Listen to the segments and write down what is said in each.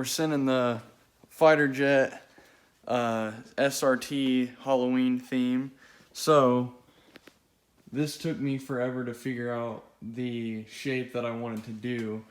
we're sending the fighter jet SRT Halloween theme. So this took me forever to figure out the shape that I wanted to do,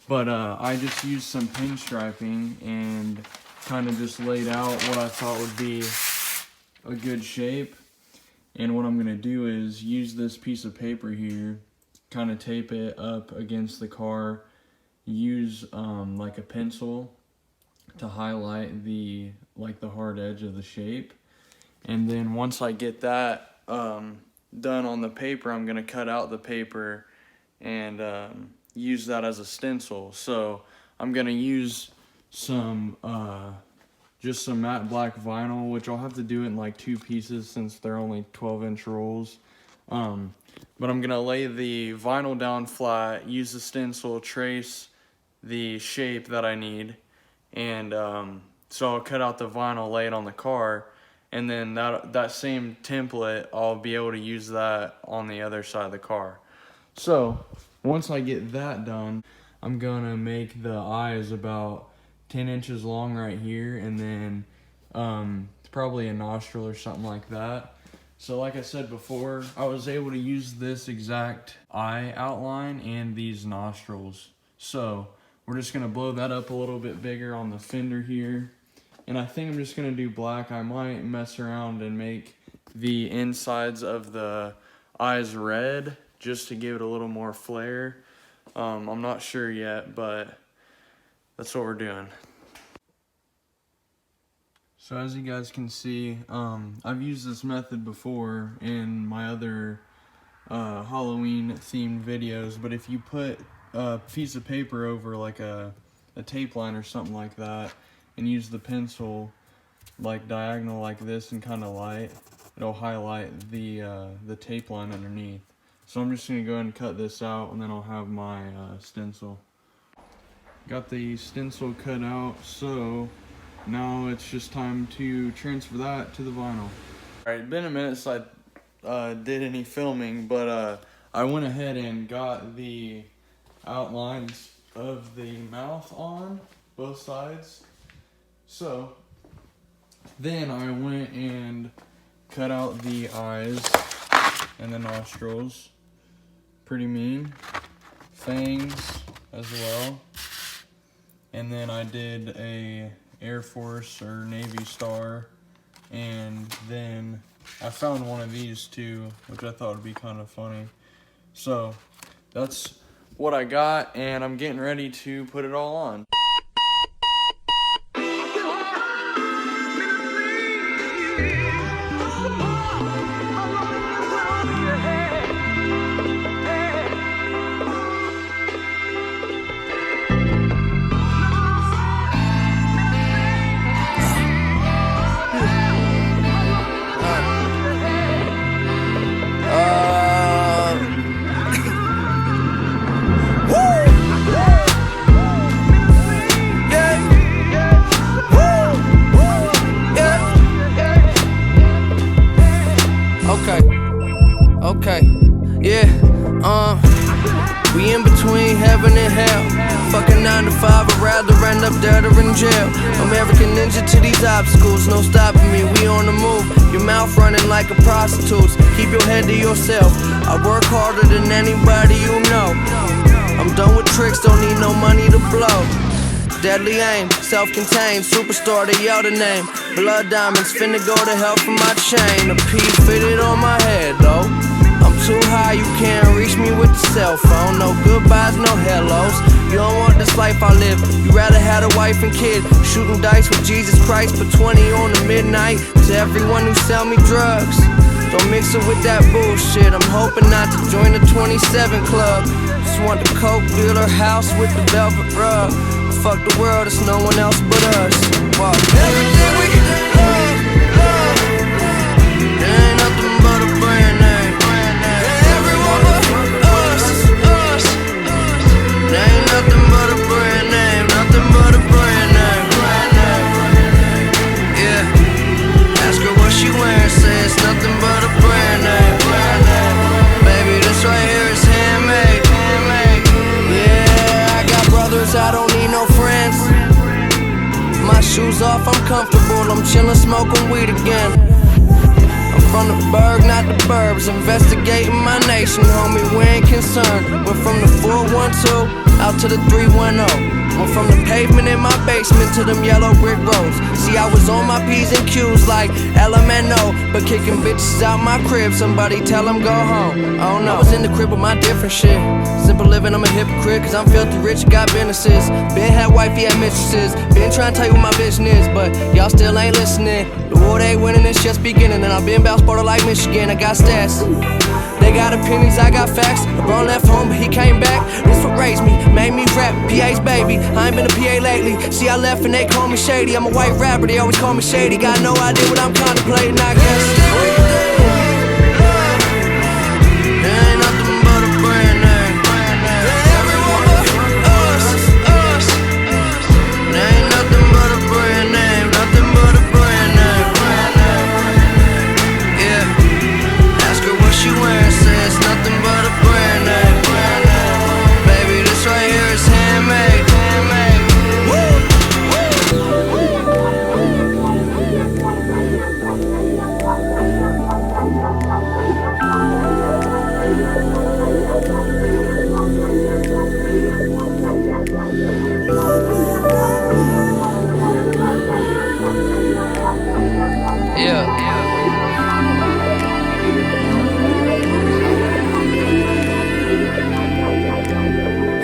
but I just used some pinstriping and kind of just laid out what I thought would be a good shape. And what I'm gonna do is use this piece of paper here, kind of tape it up against the car, use like a pencil to highlight the hard edge of the shape. And then once I get that done on the paper, I'm gonna cut out the paper and use that as a stencil. So I'm gonna use some just some matte black vinyl, which I'll have to do in like 2 pieces since they're only 12-inch rolls. But I'm gonna lay the vinyl down flat, use the stencil, trace the shape that I need, and so I'll cut out the vinyl, lay it on the car, and then that same template, I'll be able to use that on the other side of the car. So once I get that done, I'm gonna make the eyes about 10 inches long right here, and then probably a nostril or something like that. So like I said before, I was able to use this exact eye outline and these nostrils. So we're just gonna blow that up a little bit bigger on the fender here. And I think I'm just gonna do black. I might mess around and make the insides of the eyes red just to give it a little more flair. I'm not sure yet, but that's what we're doing. So as you guys can see, I've used this method before in my other Halloween themed videos, but if you put a piece of paper over like a tape line or something like that and use the pencil like diagonal like this and kind of light, it'll highlight the tape line underneath. So I'm just going to go ahead and cut this out, and then I'll have my stencil. Got the stencil cut out, so now it's just time to transfer that to the vinyl. Alright, it's been a minute since I did any filming, but I went ahead and got the outlines of the mouth on both sides. So then I went and cut out the eyes and the nostrils. Pretty mean. Fangs as well. And then I did a Air Force or Navy star, and then I found one of these too, which I thought would be kind of funny. So that's what I got, and I'm getting ready to put it all on. We in between heaven and hell. Fucking 9 to 5, I'd rather end up dead or in jail. American ninja to these obstacles, no stopping me, we on the move. Your mouth running like a prostitute's, keep your head to yourself. I work harder than anybody you know. I'm done with tricks, don't need no money to blow. Deadly aim, self-contained, superstar, they yell the name. Blood diamonds, finna go to hell for my chain. A P fitted on my head though. I'm too high, you can't reach me with the cell phone. No goodbyes, no hellos. You don't want this life I live, you rather had a wife and kid. Shooting dice with Jesus Christ, put 20 on the midnight. To everyone who sell me drugs, don't mix it with that bullshit. I'm hoping not to join the 27 club. Just want the coke dealer house with the velvet rug. Fuck the world, it's no one else but us. Wow. Everything we love, there ain't nothing but a brand name. Everyone but us. There ain't nothing but a brand name. Nothing but a brand name. Yeah. Ask her what she wearing, say it's nothing but a brand name. Baby, this right here is handmade. Yeah, I got brothers, I don't need no friends. chillin', smoking weed again. I'm from the burg, not the burbs. Investigating my nation, homie, we ain't concerned. Went from the 412 out to the 310. Went from the pavement in my basement to them yellow brick roads. See, I was on my P's and Q's like LMNO, but kicking bitches out my crib, somebody tell them go home. Oh no, I was in the crib with my different shit. Simple living, I'm a hypocrite, cause I'm filthy rich, got businesses. Been had wifey, had mistresses. Been trying to tell you what my vision is, but y'all still ain't listening. The war they winning, it's just beginning, and I've been bout Sparta like Michigan, I got stats. They got opinions, I got facts. LeBron left home, but he came back. This what raised me, made me rap. PA's baby, I ain't been a PA lately. See, I left and they call me shady. I'm a white rapper, they always call me shady. Got no idea what I'm contemplating, I guess. Ain't nothing but a brand name. Everyone but us. Ain't nothing but a brand name. Nothing but a brand name. Yeah. Ask her what she wearing, says nothing but a brand name. Baby, this right here is handmade.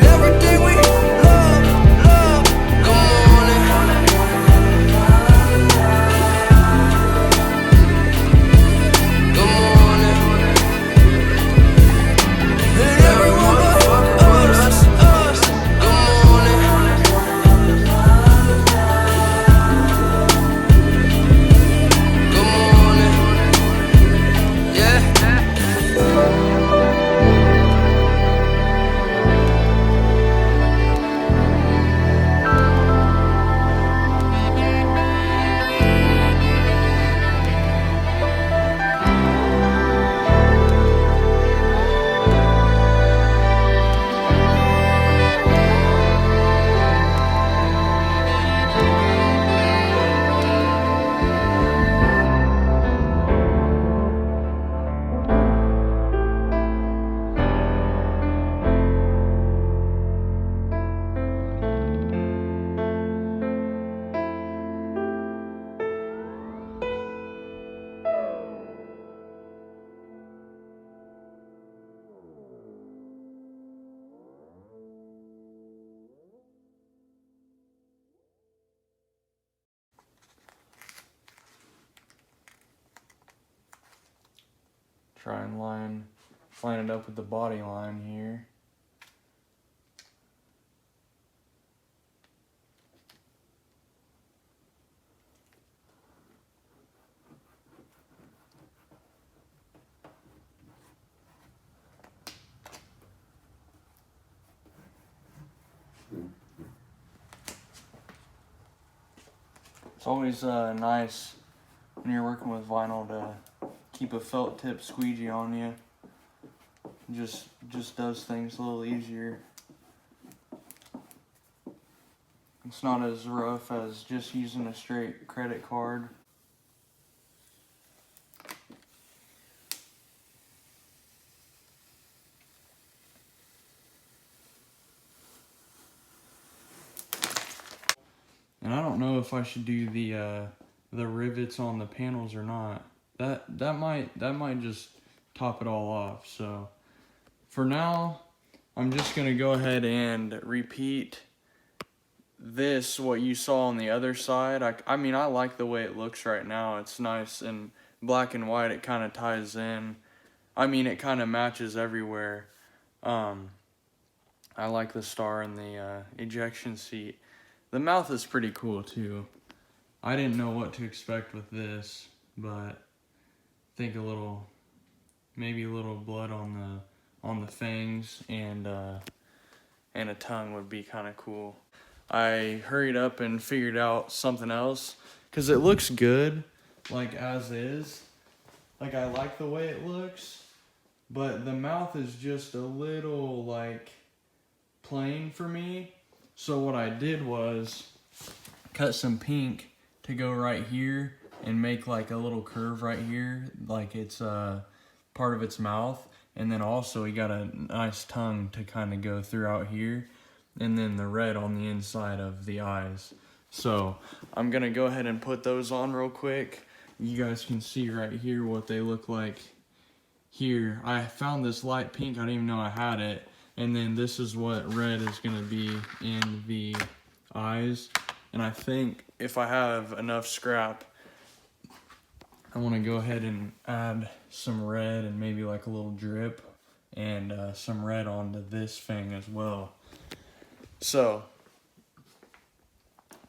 Everything we love, good morning. Good morning. And everyone but us. Good morning. Good morning. Yeah. Try and line it up with the body line here. It's always nice when you're working with vinyl to keep a felt tip squeegee on you. Just does things a little easier. It's not as rough as just using a straight credit card. And I don't know if I should do the rivets on the panels or not. That might just top it all off. So for now, I'm just gonna go ahead and repeat this, what you saw on the other side. I mean, I like the way it looks right now. It's nice and black and white. It kind of ties in. I mean, it kind of matches everywhere. I like the star in the ejection seat. The mouth is pretty cool too. I didn't know what to expect with this, but I think maybe a little blood on the fangs and a tongue would be kind of cool. I hurried up and figured out something else because it looks good, like as is. Like I like the way it looks, but the mouth is just a little like plain for me. So what I did was cut some pink to go right here and make like a little curve right here, like it's part of its mouth. And then also we got a nice tongue to kind of go throughout here, and then the red on the inside of the eyes. So I'm gonna go ahead and put those on real quick. You guys can see right here what they look like here. I found this light pink, I didn't even know I had it. And then this is what red is gonna be in the eyes. And I think if I have enough scrap, I wanna go ahead and add some red and maybe like a little drip and some red onto this thing as well. So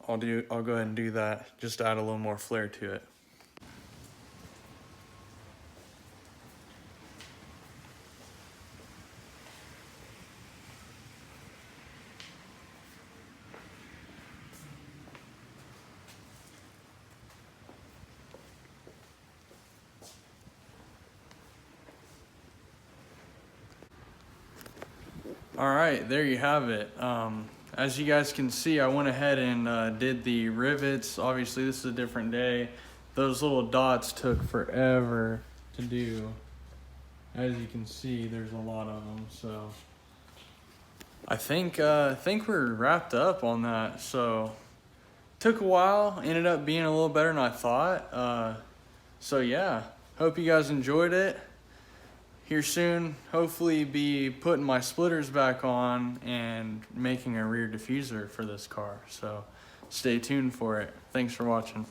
I'll go ahead and do that, just to add a little more flair to it. All right, there you have it. As you guys can see, I went ahead and did the rivets. Obviously, this is a different day. Those little dots took forever to do. As you can see, there's a lot of them. So I think we're wrapped up on that. So took a while, ended up being a little better than I thought. So yeah, hope you guys enjoyed it. Here soon, hopefully be putting my splitters back on and making a rear diffuser for this car. So stay tuned for it. Thanks for watching.